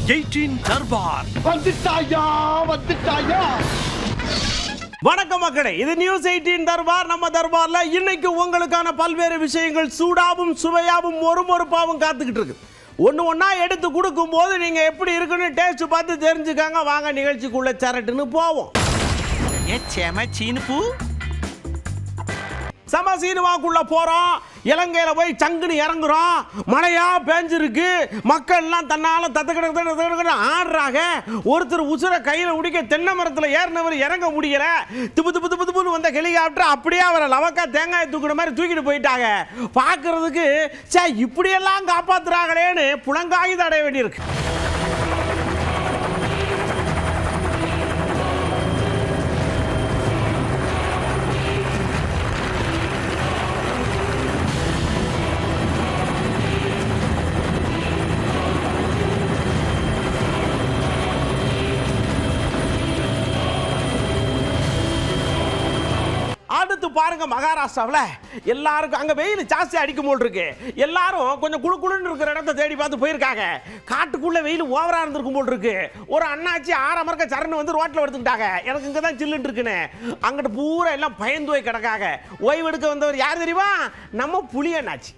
18 தர்பார். வணக்கம் மக்களே, இது நியூஸ் 18 தர்பார். நம்ம தர்பார்ல இன்னைக்கு உங்களுக்கான பல்வேறு விஷயங்கள் சூடாவும் சுவையாவும் மொறுமொறுப்பாவும் காத்துக்கிட்டு இருக்கு. ஒன்னா எடுத்து கொடுக்கும் போது நீங்க எப்படி இருக்குன்னு டேஸ்ட் பார்த்து தெரிஞ்சுக்காங்க. வாங்க நிகழ்ச்சிக்குள்ள சரட்டுன்னு போவோம். சமசீனுவாக்குள்ள போறோம். இலங்கையில போய் சங்குன்னு இறங்குறோம். மழையா பேஞ்சிருக்கு. மக்கள் எல்லாம் தன்னால தத்துக்கிட ஆடுறாங்க. ஒருத்தர் உசுர கையில முடிக்க தென்னை மரத்துல ஏறினவர் இறங்க முடியல. திப்பு திப்பு திப்பு திப்புன்னு வந்த ஹெலிகாப்டர் அப்படியே அவரை லவக்கா தேங்காய் தூக்குற மாதிரி தூக்கிட்டு போயிட்டாங்க. பார்க்கறதுக்கு இப்படியெல்லாம் காப்பாத்துறாங்களேன்னு புலங்காயுத அடைய வேண்டியிருக்கு. அடுத்து பாருங்க, மகாராஷ்டிராவில் எல்லாருக்கும் அங்கே வெயில் ஜாஸ்தி அடிக்கும் போல் இருக்கு. எல்லாரும் கொஞ்சம் குளுன்னு இருக்கிற இடத்த தேடி பார்த்து போயிருக்காங்க. காட்டுக்குள்ள வெயில் ஓவரா இருந்திருக்கும் போல் இருக்கு. ஒரு அண்ணாச்சி ஆரம்பக்க சரணு வந்து ரோட்டில் எடுத்துக்கிட்டாங்க. எனக்கு இங்கே தான் சில்லுன்னு இருக்குன்னு. அங்கிட்டு பூரா எல்லாம் பயந்து போய் கிடக்காங்க. ஓய்வு எடுக்க வந்தவர் யார் தெரியுமா? நம்ம புலி அண்ணாச்சி.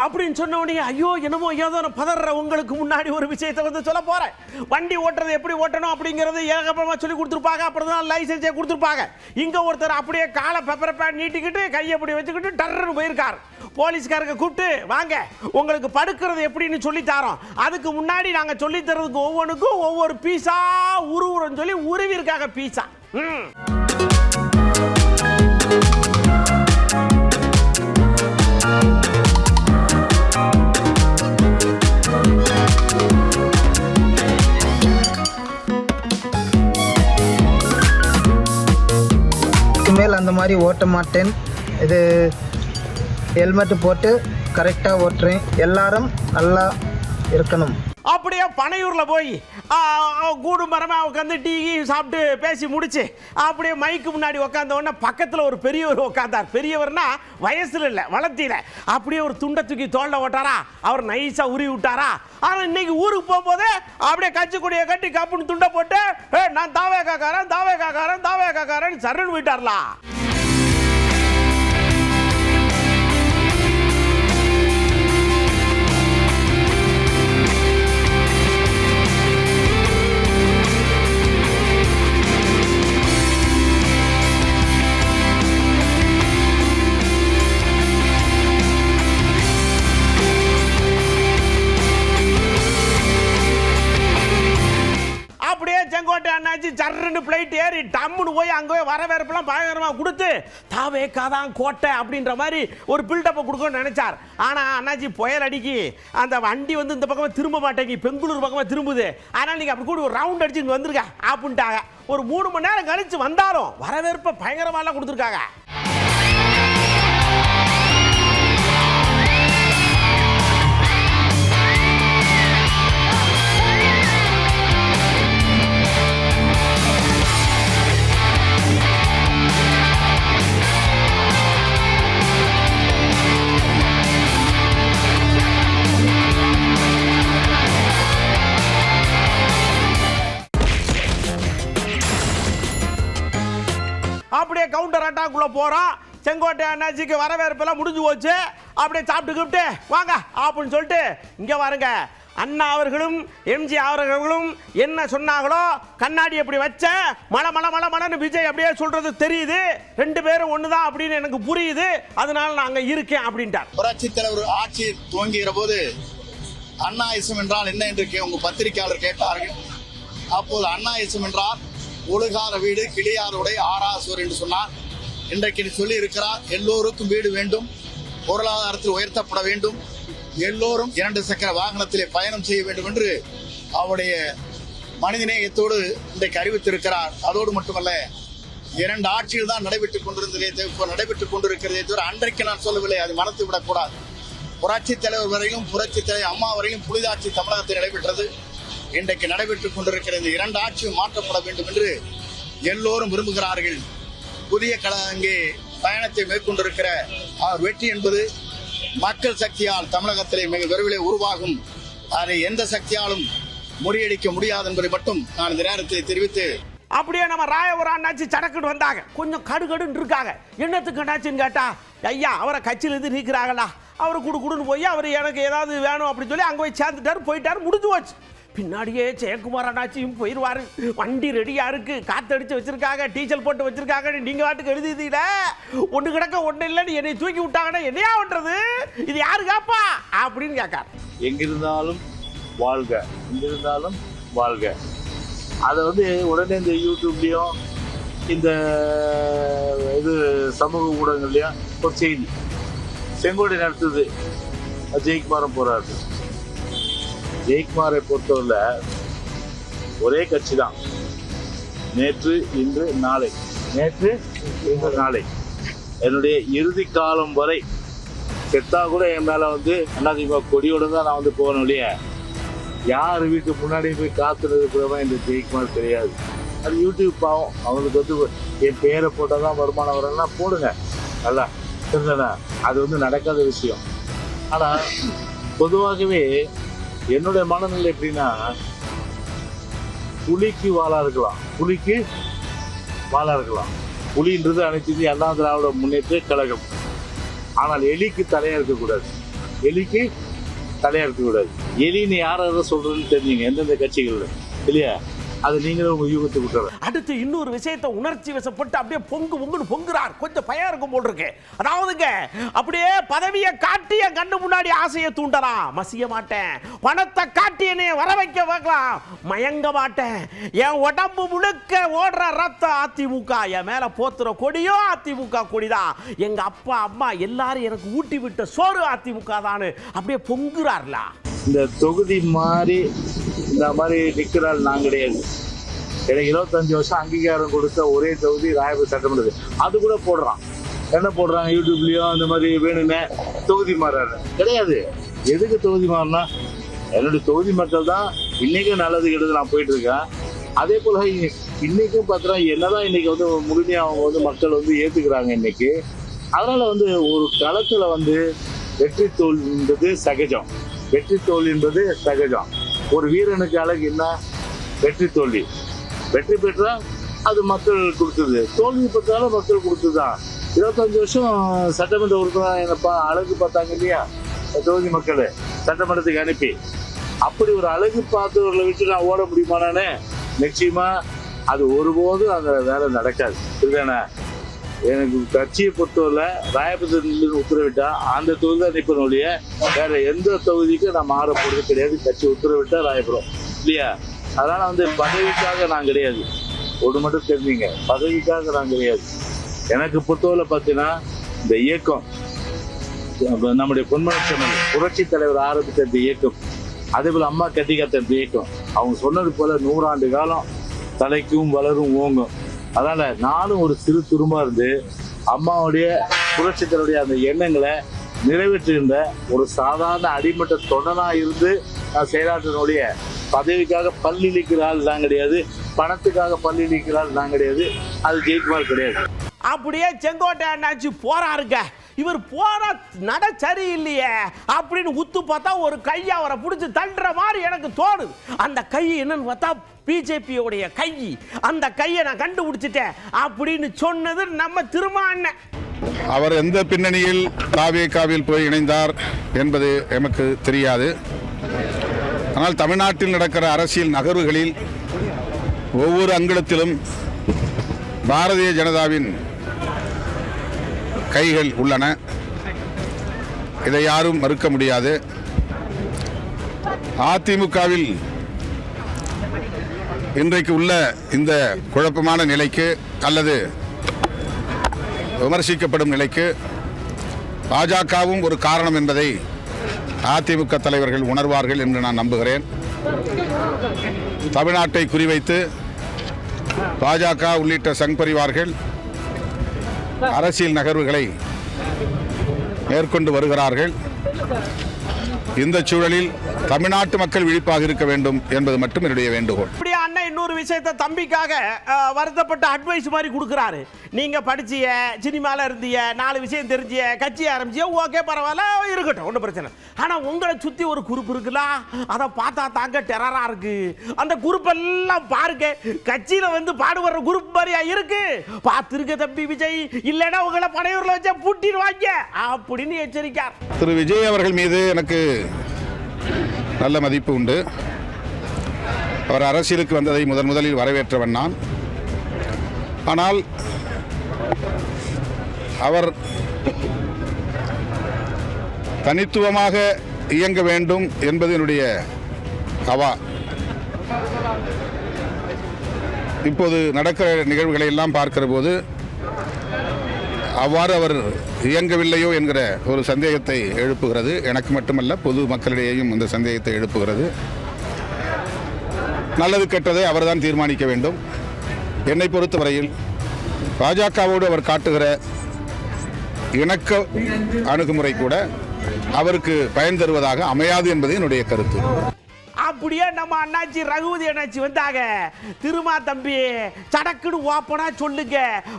அப்படின்னு சொன்ன உடனே ஐயோ என்னமோ ஏதோ பதற உங்களுக்கு முன்னாடி ஒரு விஷயத்தை வந்து சொல்ல போறேன். வண்டி ஓட்டுறது எப்படி ஓட்டணும் அப்படிங்கிறது ஏகப்பட்டமா சொல்லி கொடுத்துருப்பாங்க. அப்புறம் தான் லைசன்ஸே கொடுத்துருப்பாங்க. இங்க ஒருத்தர் அப்படியே காலை பெப்பர் பேட் நீட்டிக்கிட்டு கையை அப்படி வச்சுக்கிட்டு டர்ன்னு போயிருக்கார். போலீஸ்காரங்க கூப்பிட்டு வாங்க உங்களுக்கு படுக்கிறது எப்படின்னு சொல்லி தரோம். அதுக்கு முன்னாடி நாங்க சொல்லி தரதுக்கு ஒவ்வொன்றுக்கும் ஒவ்வொரு பீஸா உருவுறன்னு சொல்லி உருவிருக்காங்க பீஸா. மேல் அந்த மாதிரி ஓட்ட மாட்டேன். இது ஹெல்மெட் போட்டு கரெக்டாக ஓட்டுறேன். எல்லாரும் நல்லா இருக்கணும். அப்படியே பனையூர்ல போய் கூடு மரமா உட்காந்து டீ சாப்பிட்டு பேசி முடிச்சு அப்படியே மைக்கு முன்னாடி உட்காந்த உடனே பக்கத்தில் ஒரு பெரியவர் உட்காந்தார். பெரியவர்னா வயசுல இல்லை, வளர்த்தியில. அப்படியே ஒரு துண்டை தூக்கி தோல்ல ஓட்டாரா. அவர் நைஸா உருவி விட்டாரா. ஆனால் இன்னைக்கு ஊருக்கு போகும்போது அப்படியே கட்சி கொடியை கட்டி கப்புன்னு துண்டை போட்டு நான் தாவே காக்காரன் சரண் விட்டார்லா. அப்படியே செங்கோட்டை அண்ணாச்சி சர்ன்னு பிளைட் ஏறி டம்முன்னு போய் அங்கே வரவேற்பெல்லாம் பயங்கரமாக கொடுத்து தாவேக்காதான் கோட்டை அப்படின்ற மாதிரி ஒரு பில்டப்பை கொடுக்கணும்னு நினைச்சார். ஆனால் அண்ணாச்சி புயல் அடிக்கி அந்த வண்டி வந்து இந்த பக்கமாக திரும்ப மாட்டேங்கி பெங்களூர் பக்கமாக திரும்புது. ஆனால் நீங்கள் அப்படி கூட ஒரு ரவுண்ட் அடிச்சு இங்கே வந்துருக்க அப்படின்ட்டாங்க. ஒரு 3 மணி நேரம் கழிச்சு வந்தாலும் வரவேற்பை பயங்கரமாலாம் கொடுத்துருக்காங்க. அப்படியே கவுண்டர் அட்டாக்குள்ள போறோம். செங்கோட்டை அண்ணாச்சிக்கு வரவேற்பெல்லாம் முடிஞ்சு போச்சு. அப்படியே சாப்பிட்டு வாங்க அப்படின்னு சொல்லிட்டு இங்க வாருங்க. அண்ணா அவர்களும் எம்ஜி அவர்களும் என்ன சொன்னாங்களோ கண்ணாடி எப்படி வச்ச மலை விஜய் அப்படியே சொல்றது தெரியுது. 2 பேரும் ஒண்ணுதான் அப்படின்னு எனக்கு புரியுது. அதனால நான் அங்க இருக்கேன் அப்படின்ட்டார். புரட்சி தலைவர் ஆட்சி துவங்குகிற போது அண்ணாயிசம் என்றால் என்ன என்று உங்க பத்திரிகையாளர் கேட்டார்கள். அப்போது அண்ணாயிசம் என்றால் ஒழுகாத வீடு கிளியாருடைய ஆராசுவர் என்று சொன்னார். இன்றைக்கு சொல்லி இருக்கிறார், எல்லோருக்கும் வீடு வேண்டும், பொருளாதாரத்தில் உயர்த்தப்பட வேண்டும், எல்லோரும் 2 சக்கர வாகனத்திலே பயணம் செய்ய வேண்டும் என்று அவருடைய மனிதநேயத்தோடு இன்றைக்கு அறிவித்திருக்கிறார். அதோடு மட்டுமல்ல, 2 ஆட்சிகள் தான் நடைபெற்றுக் கொண்டிருக்கிறதே தவிர அன்றைக்கு நான் சொல்லவில்லை, அது மறந்து விடக்கூடாது. புரட்சி தலைவர் வரையிலும் புரட்சி தலைவர் அம்மா வரையிலும் புனிதாட்சி தமிழகத்தில் நடைபெற்றது. இன்றைக்கு நடைபெற்றுக் கொண்டிருக்கிற இந்த 2 ஆட்சியும் மாற்றப்பட வேண்டும் என்று எல்லோரும் விரும்புகிறார்கள். புதிய அங்கே பயணத்தை மேற்கொண்டிருக்கிற அவர் வெற்றி என்பது மக்கள் சக்தியால் தமிழகத்திலே மிக விரைவிலே உருவாகும். அதை எந்த சக்தியாலும் முறியடிக்க முடியாது என்பதை மட்டும் நான் இந்த நேரத்தை தெரிவித்து, அப்படியே நம்ம ராயபுரம் அண்ணாச்சி சடக்குன்னு வந்தாங்க. கொஞ்சம் கடுகடுன்னு இருக்காங்க. என்னத்துக்கு அண்ணாச்சின்னு கேட்டா, ஐயா அவரை கட்சியிலிருந்து நீக்கிறாங்களா, அவரை குடுன்னு போய் அவர் எனக்கு ஏதாவது வேணும் அப்படின்னு சொல்லி அங்கே போய் சேர்ந்துட்டாரு, போயிட்டாரு, முடிஞ்சு போச்சு. பின்னாடியே ஜெயக்குமார் அண்ணாச்சியும் போயிடுவாரு. வண்டி ரெடியா இருக்கு, காத்தடிச்சு வச்சிருக்காங்க, டீசல் போட்டு வச்சிருக்காங்க. நீங்க வாட்டுக்கு எழுதிட்டீல, ஒண்ணு கிடக்க ஒண்ணு இல்லைன்னு என்னை தூக்கி விட்டாங்கன்னா என்னையா பண்றது, இது யாரு காப்பா அப்படின்னு கேட்காரு. எங்கிருந்தாலும் வாழ்க, எங்கிருந்தாலும் வாழ்க. அதை உடனே இந்த யூடியூப்லேயும் இந்த இது சமூக ஊடகங்கள்லையும் ஒரு செய்தி செங்கோட்டை நடத்துது, ஜெயக்குமாரும் போறாரு. ஜெயக்குமாரை பொறுத்தவரை ஒரே கட்சி தான், நேற்று இன்று நாளை, நேற்று இன்று நாளை. என்னுடைய இறுதி காலம் வரை செத்தா கூட என் மேலே அதிமுக கொடியோடு தான் நான் போகணும் இல்லையா. யார் வீட்டு முன்னாடி போய் காத்துறதுக்குறவன் இந்த ஜெயக்குமார் தெரியாது. அது யூடியூப் பாவம், அவங்களுக்கு என் பேரை போட்டால் தான் வருமானம் வரணும்னா போடுங்க, நல்லா தெரிஞ்சனா. அது நடக்காத விஷயம். ஆனால் பொதுவாகவே என்னுடைய மனநிலை எப்படின்னா, புலிக்கு வாழா இருக்கலாம், புலிக்கு வாழா இருக்கலாம். புலின்றது அனைத்து அண்ணா திராவிட முன்னேற்ற கழகம். ஆனால் எலிக்கு தலையா இருக்கக்கூடாது, எலிக்கு தலையா இருக்கக்கூடாது. எலின்னு யாராவது சொல்றதுன்னு தெரிஞ்சுங்க எந்தெந்த கட்சிகள்ல இல்லையா. அது நீங்களும் உங்க யூகத்தை விட்டுற. அடுத்து இன்னொரு விஷயத்தை உணர்ச்சி வசப்பட்டு அப்படியே பொங்குறார். கொஞ்சம் பயம் இருக்கும் போல் இருக்கு. அதாவதுங்க அப்படியே பதவியை காட்டி என் கண்ணு முன்னாடி ஆசையை தூண்டலாம், மசிய மாட்டேன். பணத்தை காட்டி என்னை வர வைக்க வைக்கலாம், மயங்க மாட்டேன். என் உடம்பு முழுக்க ஓடுற ரத்தம் அதிமுக, என் மேல போத்துற கொடியோ அதிமுக கொடிதான். எங்க அப்பா அம்மா எல்லாரும் எனக்கு ஊட்டி விட்ட சோறு அதிமுக தான். அப்படியே பொங்குறார்ல. இந்த தொகுதி மாதிரி இந்த மாதிரி நிற்கிறாள் நான் கிடையாது. எனக்கு 25 வருஷம் அங்கீகாரம் கொடுத்த ஒரே தொகுதி ராயபுரம் சட்டமன்றம். அது கூட போடுறான், என்ன போடுறாங்க யூடியூப்லயும் இந்த மாதிரி வேணும்னே தொகுதி மாறாரு கிடையாது. எதுக்கு தொகுதி மாறினா, என்னுடைய தொகுதி மக்கள் தான் இன்னைக்கும் நல்லது கெடுது நான் போயிட்டு இருக்கேன். அதே போல இன்னைக்கும் பார்த்தா என்னதான் இன்னைக்கு முழுமையா அவங்க மக்கள் ஏத்துக்கிறாங்க இன்னைக்கு. அதனால ஒரு களத்துல வெற்றி தோல்வின்றது சகஜம், வெற்றி தோல்வி என்பது சகஜம். ஒரு வீரனுக்கு அழகு என்ன, வெற்றி தோல்வி. வெற்றி பெற்றா அது மக்கள் கொடுத்தது, தோல்வி பெற்றாலும் மக்கள் கொடுத்ததுதான். 25 வருஷம் சட்டமன்ற உறுப்பினர் என்னப்பா அழகு பார்த்தாங்க இல்லையா தொகுதி மக்கள் சட்டமன்றத்துக்கு அனுப்பி. அப்படி ஒரு அழகு பார்த்தவர்களை விட்டு நான் ஓட முடியுமானே? நிச்சயமா அது ஒருபோதும் அந்த வேலை நடக்காது. இதுதானே எனக்கு கட்சியை பொறுத்தவரை ராயபுரத்தில் உத்தரவிட்டா அந்த தொகுதி தான் நிற்பன ஒழிய வேற எந்த தொகுதிக்கும் நான் மாற போறது கிடையாது. கட்சி உத்தரவிட்டா ராயபுரம் இல்லையா. அதனால பதவிக்காக நான் கிடையாது, ஒன்று மட்டும் தெரிஞ்சுங்க, பதவிக்காக நான் கிடையாது. எனக்கு பொறுத்தவரை பார்த்தீங்கன்னா இந்த இயக்கம் நம்முடைய பொன்மனச்செம்மல் புரட்சி தலைவர் ஆரம்பித்த இந்த இயக்கம், அதே போல அம்மா கட்டிக்காத்த இந்த இயக்கம், அவங்க சொன்னது போல 100 ஆண்டு காலம் தலைக்கும் வளரும் ஓங்கும். அதனால நானும் ஒரு சிறு துரும்பா இருந்து அம்மாவுடைய புரட்சித்தருடைய அந்த எண்ணங்களை நிறைவேற்றுகின்ற ஒரு சாதாரண அடிமட்ட தொண்டனா இருந்து நான் செயலாற்றினுடைய பதவிக்காக பல்லிழிக்கிறாள் நான் கிடையாது, பணத்துக்காக பல்லிழிக்கிறாள் நான் கிடையாது, அது ஜெயக்குமார் கிடையாது. அப்படியே செங்கோட்டை அண்ணாச்சி போறாருங்க. இவர் போற நட சரியில்லையே அப்படின்னு உத்து பார்த்தா ஒரு கை அவரை பிடிச்சி தள்ளுற மாதிரி எனக்கு தோணுது. அந்த கை என்னன்னு பார்த்தா பிஜேபியோடைய கை. அந்த கையை நான் கண்டுபிடிச்சிட்டேன் அப்படின்னு சொன்னது நம்ம திருமாண்ணன். அவர் எந்த பின்னணியில் தாவேகாவில் போய் இணைந்தார் என்பது எமக்கு தெரியாது. ஆனால் தமிழ்நாட்டில் நடக்கிற அரசியல் நகர்வுகளில் ஒவ்வொரு அங்குலத்திலும் பாரதிய ஜனதாவின் கைகள் உள்ளன. இதை யாரும் மறுக்க முடியாது. அதிமுகவில் இன்றைக்கு உள்ள இந்த குழப்பமான நிலைக்கு அல்லது விமர்சிக்கப்படும் நிலைக்கு பாஜகவும் ஒரு காரணம் என்பதை அதிமுக தலைவர்கள் உணர்வார்கள் என்று நான் நம்புகிறேன். தமிழ்நாட்டை குறிவைத்து பாஜக உள்ளிட்ட சங் பரிவார்கள் அரசியல் நகர்வுகளை மேற்கொண்டு வருகிறார்கள். இந்த சூழலில் தமிழ்நாட்டு மக்கள் விழிப்பாக இருக்க வேண்டும் என்பது மட்டும் என்னுடைய வேண்டுகோள். இப்படி அண்ணன் இன்னொரு விஷயத்தை தம்பிக்காக வருத்தப்பட்ட அட்வைஸ் மாதிரி கொடுக்குறாரு. நீங்க படிச்சிய, சினிமால இருந்திய, 4 விஷயம் தெரிஞ்சிய, கட்சி ஆரம்பிச்சிய, ஓகே பரவாயில்ல இருக்கட்டும், ஒன்றும் பிரச்சனை. ஆனா உங்களை சுத்தி ஒரு குரூப் இருக்குல்ல, அதை பார்த்தா தாங்க டெரரா இருக்கு. அந்த குரூப் எல்லாம் பாருங்க, கட்சியில வந்து பாடுபடுற குரூப் மாதிரியா இருக்கு. பார்த்துருக்க தம்பி விஜய், இல்லைன்னா உங்களை பனையூர்ல வச்சா பூட்டிடுவாங்க அப்படின்னு எச்சரிக்கார். திரு விஜய் அவர்கள் மீது எனக்கு நல்ல மதிப்பு உண்டு. அவர் அரசியலுக்கு வந்ததை முதலில் வரவேற்றவன் நான். ஆனால் அவர் தனித்துவமாக இயங்க வேண்டும் என்பது என்னுடைய அவா. இப்போது நடக்கிற நிகழ்வுகளை எல்லாம் பார்க்கிற போது அவ்வாறு அவர் இயங்கவில்லையோ என்கிற ஒரு சந்தேகத்தை எழுப்புகிறது. எனக்கு மட்டுமல்ல, பொது மக்களிடையேயும் இந்த சந்தேகத்தை எழுப்புகிறது. நல்லது கெட்டதை அவர்தான் தீர்மானிக்க வேண்டும். என்னை பொறுத்தவரையில் பாஜகவோடு அவர் காட்டுகிற இணக்க அணுகுமுறை கூட அவருக்கு பயன் தருவதாக அமையாது என்பது என்னுடைய கருத்து. அப்படியே நம்ம அண்ணாச்சி ரகுபதி அண்ணாச்சி வந்தாங்க. திருமா தம்பி சடக்குன்னு ஓப்பனா சொல்லுங்க,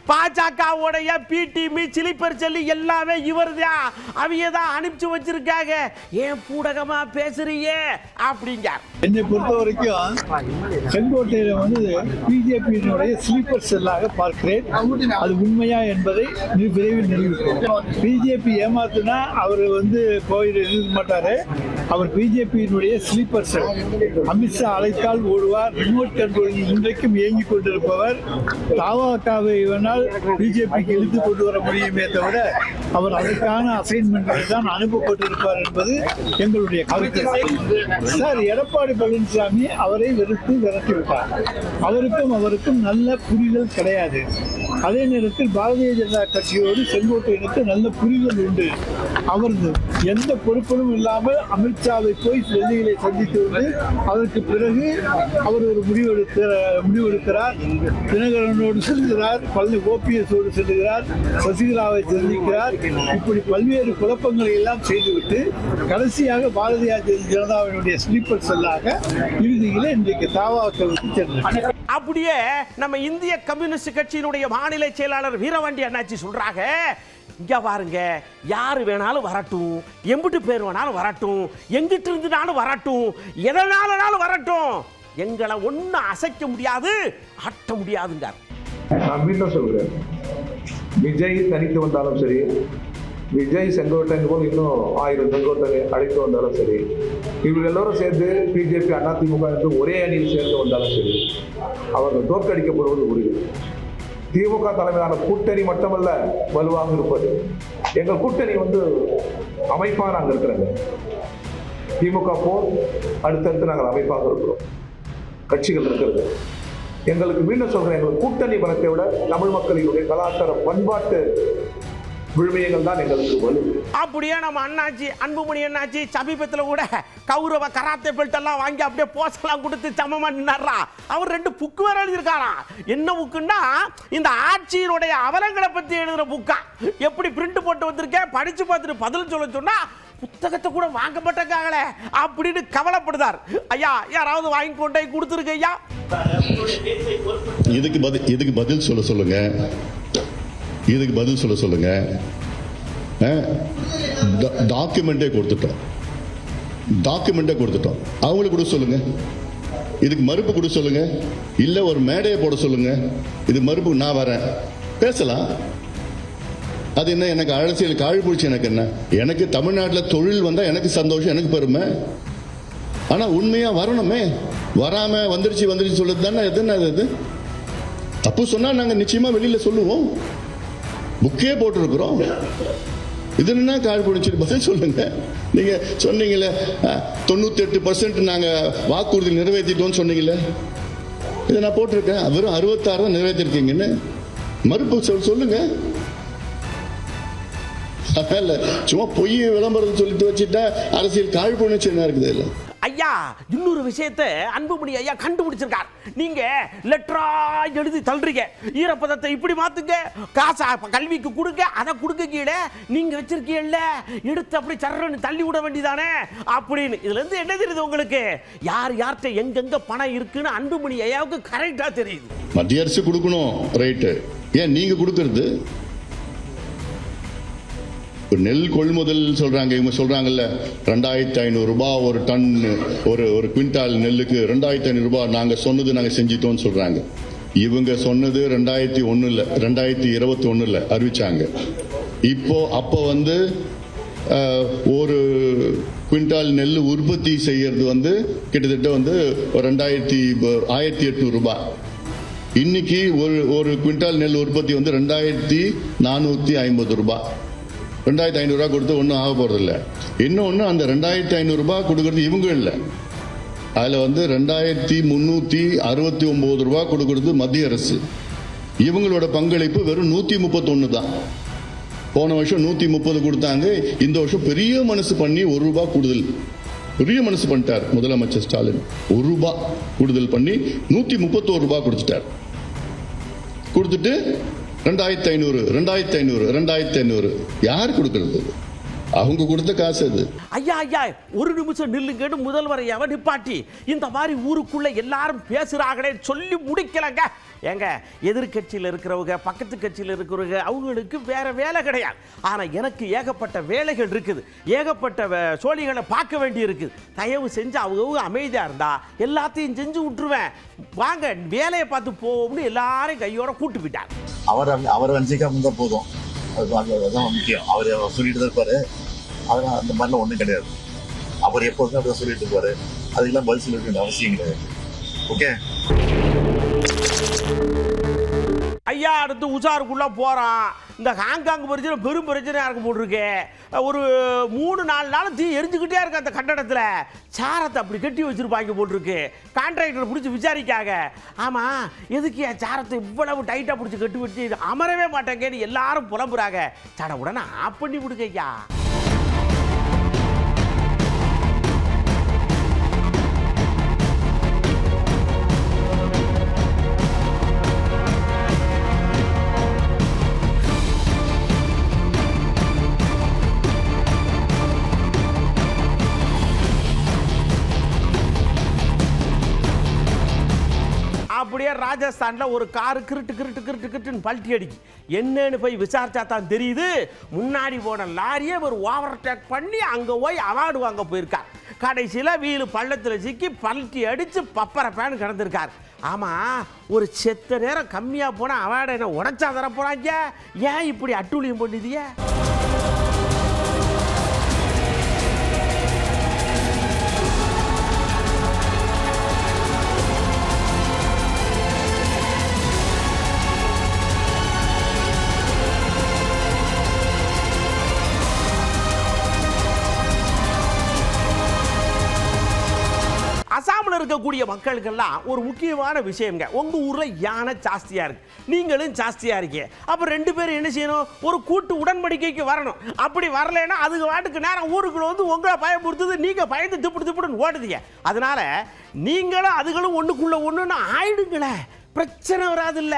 பாஜகவுடைய பிடிமி சிலிப்பர் செல்லி எல்லாமே இவர்தான், அவங்க தான் அனுப்பிச்சு வச்சிருக்காங்க, ஏன் பூடகமா பேசுறீங்க அப்படிங்க. என்னை பொறுத்த வரைக்கும் செங்கோட்டையில வந்து பிஜேபியினுடைய ஸ்லீப்பர் செல்லாக பார்க்கிறேன். அது உண்மையா என்பதை விரைவில் நிரூபிப்போம். பிஜேபி ஏமாத்துனா அவர் வந்து கோயில் எழுத மாட்டாரு. அவர் பிஜேபியினுடைய ஸ்லீப்பர் செல். அமித்ஷா அழைத்தால் ஓடுவார். ரிமோட் கண்ட்ரோலில் இன்றைக்கும் இயங்கிக் கொண்டிருப்பவர். தாவாட்டாவை வேணால் பிஜேபிக்கு இழுத்து கொண்டு வர முடியுமே தவிர அவர் அதற்கான அசைன்மெண்ட்களை தான் அனுப்பப்பட்டிருப்பார் என்பது எங்களுடைய கருத்து. சார், எடப்பாடி பழனிசாமி அவரை வெறுத்து விரட்டிவிட்டார். அவருக்கும் நல்ல புரிதல் கிடையாது. அதே நேரத்தில் பாரதிய ஜனதா கட்சியோடு செங்கோட்டையனுக்கு நல்ல புரிதல் உண்டு. அவரது எந்த பொறுப்பிலும் இல்லாமல் அமித்ஷாவை போய் டெல்லியிலே சந்தித்து வந்து அதற்கு பிறகு அவர் ஒரு முடிவெடுக்கிறார். தினகரனோடு செல்கிறார், ஓபிஎஸோடு செல்கிறார், சசிகலாவை சந்திக்கிறார். இப்படி பல்வேறு குழப்பங்களை எல்லாம் செய்துவிட்டு கடைசியாக பாரதிய ஜனதாவினுடைய ஸ்லீப்பர் செல்லாக இறுதியில் இன்றைக்கு தாவாவுக்கு சென்றார். அப்படியே நம்ம இந்திய கம்யூனிஸ்ட் கட்சியினுடைய மாநில செயலாளர் வீரவாண்டி அண்ணாச்சி சொல்றாங்க, இங்க பாருங்க, யாரு வேணாலும் வரட்டும், எம்பிட்டு பேர் வேணாலும் வரட்டும், எங்கிட்டு இருந்துனாலும் வரட்டும், எதனாலனாலும் வரட்டும், எங்களை ஒன்னும் அசைக்க முடியாது, ஆட்ட முடியாதுங்க. நான் மீண்டும் சொல்கிறேன், விஜய் தனித்து வந்தாலும் சரி, விஜய் செங்கோட்டையன் போல் இன்னும் 1000 செங்கோட்டை அழைத்து வந்தாலும் சரி, இவங்க எல்லோரும் சேர்ந்து பிஜேபி அதிமுக என்று ஒரே அணியில் சேர்ந்து வந்தாலும் சரி, அவர்கள் தோற்கடிக்கப்படுவது உறுதி. திமுக தலைமையிலான கூட்டணி மட்டுமல்ல வலுவாக இருப்பது. எங்கள் கூட்டணி வந்து அமைப்பாக நாங்கள் இருக்கிறாங்க. திமுக போல் அடுத்தடுத்து நாங்கள் அமைப்பாக இருக்கிறோம். கட்சிகள் இருக்கிறது. எங்களுக்கு மீண்டும் சொல்றேன், எங்களுக்கு கூட்டணி பலத்தை விட தமிழ் மக்களினுடைய கலாச்சார பண்பாட்டு விழுமியங்கள் தான் எங்களுக்கு வலு. அப்படியே நம்ம அண்ணாச்சி அன்புமணி அண்ணாச்சி சமீபத்தில் கூட கௌரவ கராத்தே பெல்ட் எல்லாம் வாங்கி அப்படியே போஸ்டெல்லாம் கொடுத்து சமமா நின்னாரா. அவர் 2 புக்கு வேற எழுதியிருக்காரா. என்ன புக்குன்னா, இந்த ஆட்சியினுடைய அவலங்களை பத்தி எழுதுற புக்கா. எப்படி பிரிண்ட் போட்டு வந்திருக்கேன், படிச்சு பார்த்துட்டு பதில் சொல்ல சொன்னா புத்தகத்தை கூட வாங்க மாட்டேங்காங்களே அப்படின்னு கவலைப்படுதார். ஐயா, யாராவது வாங்கி கொண்டே கொடுத்துருக்கு ஐயா. இதுக்கு பதில் சொல்ல சொல்லுங்க. இதுக்கு பதில் சொல்ல சொல்லுங்க. டாக்குமெண்டே கொடுத்துட்டோம். அவங்களுக்கு கொடுக்க சொல்லுங்க. இதுக்கு மறுப்பு கொடுக்க சொல்லுங்க. இல்ல ஒரு மேடையை போட சொல்லுங்க. இது மறுப்பு, நான் வரேன், பேசலாம். அது என்ன, எனக்கு அரசியல் காழ் பிடிச்சி எனக்கு என்ன? எனக்கு தமிழ்நாட்டில் தொழில் வந்தா எனக்கு சந்தோஷம், எனக்கு பெருமை. ஆனா உண்மையா வரணுமே. வராம வந்துருச்சு சொல்லுது தானே. எதுனா இது தப்பு சொன்னா நாங்க நிச்சயமா வெளியில சொல்லுவோம். புக்கே போட்டிருக்கிறோம். இது என்ன கால் பிடிச்சிட்டு பதில் சொல்லுங்க. நீங்க சொன்னீங்களே 98% நாங்க வாக்குறுதி நிறைவேற்றிட்டோம் சொன்னீங்களே, இதை நான் போட்டிருக்கேன். வெறும் 66 தான் நிறைவேற்றிருக்கீங்கன்னு மறுப்பு சொல்லுங்க. அதனால சும்மா பொய் விளம்பரம் சொல்லிட்டு வச்சுட்டா அரசியல் காழ்ப்புணர்ச்சி என்ன இருக்குது இல்லை. ஐயா, இன்னொரு விஷயத்தை அன்புமணி ஐயா கண்டுபிடிச்சிருக்கார். நீங்க லெட்டரா எழுதி தள்ளுறீங்க, ஈரப்பதத்தை இப்படி மாத்துங்க, காசை கல்விக்கு கொடுங்க, அதை கொடுக்க கீழே நீங்க வச்சிருக்கீங்கல்ல, எடுத்து அப்படி சர்றன்னு தள்ளி விட வேண்டியதானே அப்படின்னு. இதுல இருந்து என்ன தெரியுது உங்களுக்கு? யார் யார்கிட்ட எங்கெங்க பணம் இருக்குன்னு அன்புமணி ஐயாவுக்கு கரெக்டா தெரியுது. மத்திய அரசு கொடுக்கணும், ரைட்டு. ஏன் நீங்க கொடுக்கறது? நெல் கொள்முதல் சொல்றாங்க, இவங்க சொல்றாங்கல்ல 2500 ரூபாய் ஒரு டன், ஒரு குவிண்டால் நெல்லுக்கு 2500 ரூபாய் நாங்க சொன்னது நாங்க செஞ்சிட்டோம்னு சொல்றாங்க. இவங்க சொன்னது 2001 2021 அறிவிச்சாங்க. அப்போ ஒரு குவிண்டால் நெல் உற்பத்தி செய்யறது கிட்டத்தட்ட 1800 ரூபாய். இன்னைக்கு ஒரு குவிண்டால் நெல் உற்பத்தி 2450 ரூபாய். 2500 ரூபாய் கொடுத்து ஒன்றும் ஆக போறதில்ல. இன்னொன்று, அந்த 2500 ரூபாய் கொடுக்கறது இவங்க இல்லை, அதில் 2369 ரூபாய் கொடுக்கறது மத்திய அரசு. இவங்களோட பங்களிப்பு வெறும் 131 தான். போன வருஷம் 130 கொடுத்தாங்க, இந்த வருஷம் பெரிய மனசு பண்ணி 1 ரூபாய் கூடுதல், பெரிய மனசு பண்ணிட்டார் முதலமைச்சர் ஸ்டாலின். 1 ரூபாய் கூடுதல் பண்ணி 131 ரூபாய் கொடுத்துட்டார். கொடுத்துட்டு 2500 யார் கொடுக்கறது? அவங்க கொடுத்த காசு அது. ஐயா ஐயா ஒரு நிமிஷம் நில்லுங்கன்னு முதல்வர் எவன் நிப்பாட்டி இந்த மாதிரி ஊருக்குள்ள எல்லாரும் பேசுறாங்களே சொல்லி முடிக்கலங்க. ஏங்க, எதிர்கட்சியில் இருக்கிறவங்க, பக்கத்து கட்சியில் இருக்கிறவங்க, அவங்களுக்கு வேற வேலை கிடையாது. ஆனா எனக்கு ஏகப்பட்ட வேலைகள் இருக்குது, ஏகப்பட்ட சோழிகளை பார்க்க வேண்டி இருக்குது. தயவு செஞ்சு அவங்க அமைதியா இருந்தா எல்லாத்தையும் செஞ்சு விட்டுருவேன். வாங்க வேலையை பார்த்து போவோம்னு எல்லாரும் கையோட கூட்டு போயிட்டார். அவர் வஞ்சிக்காம இருந்தா போதும், அதுதான் முக்கியம். அவர் சொல்லிட்டு தான் இருப்பாரு, அதெல்லாம் அந்த மாதிரிலாம் ஒன்றும் கிடையாது. அவர் எப்போதுமே அப்படிதான் சொல்லிட்டு இருப்பாரு, அதுக்கெல்லாம் பதில் சொல்ல வேண்டிய அவசியம் கிடையாது. ஓகே ஐயா, அடுத்து உஷாருக்குள்ள போறான். இந்த ஹாங்காங் பிரச்சனை பெரும் பிரச்சனையா இருக்கும் போட்டிருக்கு. ஒரு 3-4 நாள் தீ எரிஞ்சுக்கிட்டே இருக்கு அந்த கட்டடத்தில். சாரத்தை அப்படி கட்டி வச்சிருப்பாங்க போட்டிருக்கு. கான்ட்ராக்டர் பிடிச்சி விசாரிக்காங்க. ஆமா, எதுக்கு என் சாரத்தை இவ்வளவு டைட்டா பிடிச்சி கட்டி வச்சு அமரவே மாட்டேங்கன்னு எல்லாரும் புலம்புறாங்க. சட உடனே ஆஃப் பண்ணி விடுங்க ஐயா. அப்படியே ராஜஸ்தான்ல ஒரு காரு கிருட்டுன்னு பல்ட்டி அடிக்கு. என்னன்னு போய் விசாரிச்சா தான் தெரியுது, முன்னாடி போன லாரியை ஒரு ஓவர்டேக் பண்ணி அங்க போய் அவார்டு வாங்க போயிருக்கார். கடைசியில் வீலு பள்ளத்தில் சிக்கி பல்ட்டி அடிச்சு பப்பரை பேன் கிடந்திருக்கார். ஆமா, ஒரு செத்த நேரம் கம்மியா போனா அவார்டை என்ன உடைச்சா தர போறாங்க? ஏன் இப்படி அட்டூழியம் பண்ணுதிய? அசாமில் இருக்கக்கூடிய மக்களுக்கெல்லாம் ஒரு முக்கியமான விஷயம்ங்க. உங்க ஊர்ல யானை ஜாஸ்தியா இருக்கு, நீங்களும் ஜாஸ்தியா இருக்கீங்க. அப்ப 2 பேரும் என்ன செய்யணும்? ஒரு கூட்டு உடன்படிக்கைக்கு வரணும். அப்படி வரலைன்னா அதுக்கு வாட்டுக்கு நேரம் ஊருக்குள்ள உங்களை பயமுறுத்துது, நீங்க பயந்து திப்புடுன்னு ஓடுதீங்க. அதனால நீங்களும் அதுகளும் ஒண்ணுக்குள்ள ஒண்ணுன்னு ஆயிடுங்களே, பிரச்சனை வராது இல்ல.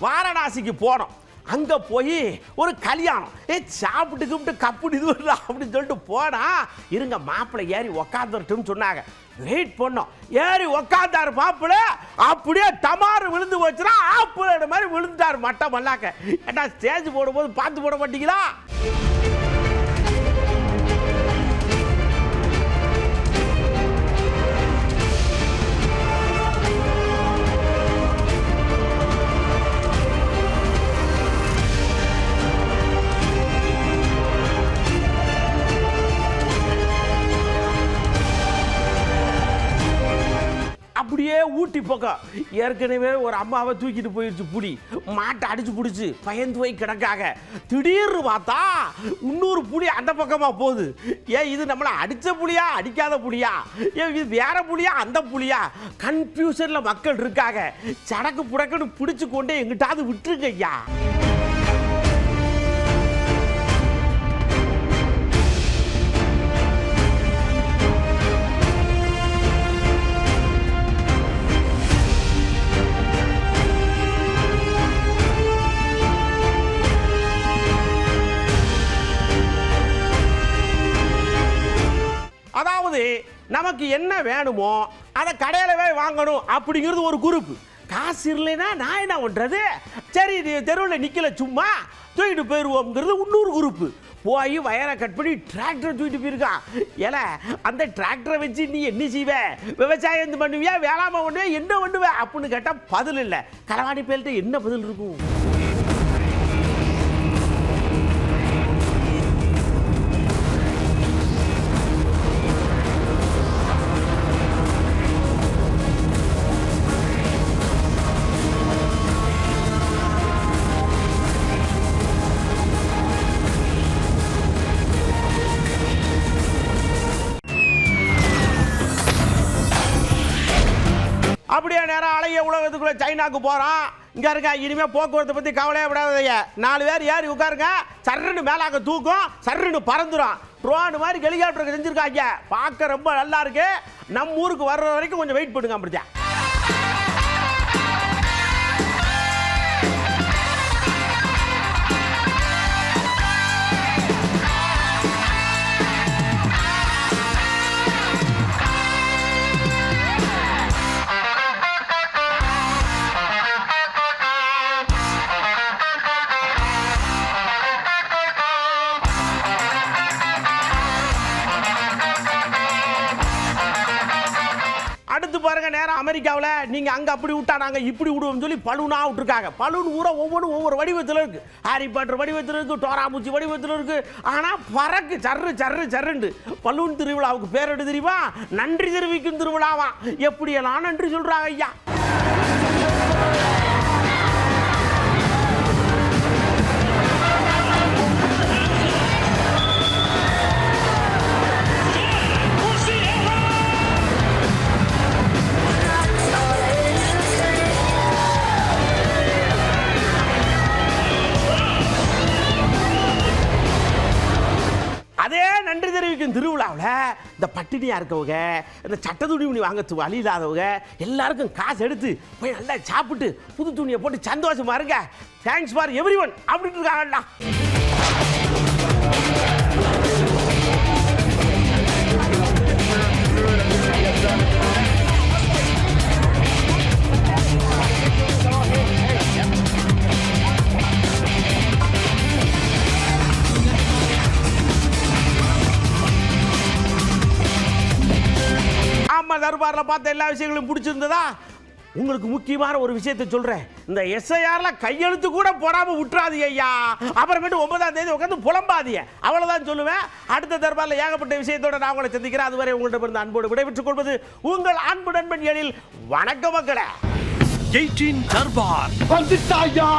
வாரணாசிக்கு போனோம். அங்க போய் ஒரு கல்யாணம், சாப்பிட்டு கும்பிட்டு கப்புடு இது அப்படின்னு சொல்லிட்டு போனா, இருங்க மாப்பிள்ளை ஏறி உக்காந்துட்டுன்னு சொன்னாங்க. வெயிட் பண்ணோம், ஏறி உக்காந்தாரு மாப்பிள்ளை. அப்படியே டமாரு விழுந்து போச்சுன்னா ஆப்பிளோட மாதிரி விழுந்துட்டாரு மட்டை மல்லாக்க. ஏன்னா ஸ்டேஜ் போடும்போது பார்த்து போட மாட்டீங்களா? அப்படியே அப்படியே ஊட்டி பக்கம் ஏற்கனவே ஒரு அம்மாவை தூக்கிட்டு போயிடுச்சு புலி, மாட்டை அடிச்சு பிடிச்சி பயந்து போய் கிடக்காக. திடீர்னு பார்த்தா இன்னொரு புலி அந்த பக்கமா போகுது. ஏன் இது நம்மளை அடிச்ச புலியா அடிக்காத புலியா, ஏன் இது வேற புலியா அந்த புலியா, கன்ஃபியூஷன்ல மக்கள் இருக்காங்க. சடக்கு புடக்குன்னு பிடிச்சு கொண்டே எங்கிட்டாவது விட்டுருங்க ஐயா. அதாவது நமக்கு என்ன வேணுமோ அதை கடையில் போய் வாங்கணும் அப்படிங்கிறது ஒரு குரூப். காசு இல்லைன்னா நான் என்ன பண்ணுறது, சரி தெருவில் நிற்கல சும்மா தூக்கிட்டு போயிடுவோம்ங்கிறது இன்னொரு குரூப்பு. போய் வயரை கட் பண்ணி டிராக்டரை தூக்கிட்டு போயிருக்கான். ஏல அந்த டிராக்டரை வச்சு நீ என்ன செய்வ, விவசாயம் பண்ணுவியா, வேளாண்மை பண்ணுவியா, என்ன பண்ணுவ அப்படின்னு கேட்டால் பதில் இல்லை. களவாணி பேர்கிட்ட என்ன பதில் இருக்கும்? அப்படியே நேரம் அழகிய உலகத்துக்குள்ள சைனாக்கு போகிறோம். இங்கே இருக்க இனிமேல் போக்குவரத்தை பற்றி கவலையே விடாதீங்க. 4 பேர் ஏறி உட்காருங்க, சர்ன்னு மேலாக்க தூக்கும், சர்ன்னு பறந்துடும். ட்ரோன் மாதிரி ஹெலிகாப்டருக்கு செஞ்சுருக்காங்க, பார்க்க ரொம்ப நல்லா இருக்கு. நம்ம ஊருக்கு வர்ற வரைக்கும் கொஞ்சம் வெயிட் பண்ணுங்க. அப்படித்தான் அடுத்து பாருங்க, நேரம் அமெரிக்காவில் நீங்கள் அங்கே அப்படி விட்டா நாங்கள் இப்படி விடுவோம்னு சொல்லி பலூனா விட்டுருக்காங்க. பலூன் ஊரா ஒவ்வொன்றும் ஒவ்வொரு வடிவத்தில் இருக்கு. ஹாரி பாட்டர் வடிவத்தில் இருக்கு, டோராபூச்சி வடிவத்தில் இருக்கு. ஆனால் பறக்கு சர்ரு சர்ரு சர்ருண்டு. பலூன் திருவிழாவுக்கு பேர் எடுத்து தெரியுமா? நன்றி தெரிவிக்கும் திருவிழாவா. எப்படியெல்லாம் நன்றி சொல்றாங்க ஐயா. அதே நன்றி தெரிவிக்கும் திருவிழாவில் இந்த பட்டினியாக இருக்கவங்க, இந்த சட்ட துணி வாங்க வழி இல்லாதவங்க எல்லாருக்கும் காசு எடுத்து போய் நல்லா சாப்பிட்டு புது துணியை போட்டு சந்தோஷமா இருங்க, தேங்க்ஸ் ஃபார் எவ்ரி ஒன் அப்படின்ட்டு இருக்காங்கடா. தர்பாரில் பார்த்த எல்லா விஷயங்களும் பிடிச்சிருந்ததா? உங்களுக்கு முக்கியமான ஒரு விஷயத்தை சொல்றேன். இந்த எஸ்ஐஆர்ல கையெழுத்து கூட போடாம விட்டுறாதீங்க ஐயா. அப்புறமேட்டு 9ஆம் தேதி உட்காந்து புலம்பாதீங்க. அவ்வளவுதான் சொல்லுவேன். அடுத்த தர்பாரில் ஏகப்பட்ட விஷயத்தோட நான் உங்களை சந்திக்கிறேன். அதுவரை உங்கள்கிட்ட அன்போடு விடைபெற்றுக் கொள்வது உங்கள் அன்பு நண்பன் எழில். வணக்கம் மக்களே. 18 தர்பார் வந்துட்டாயா.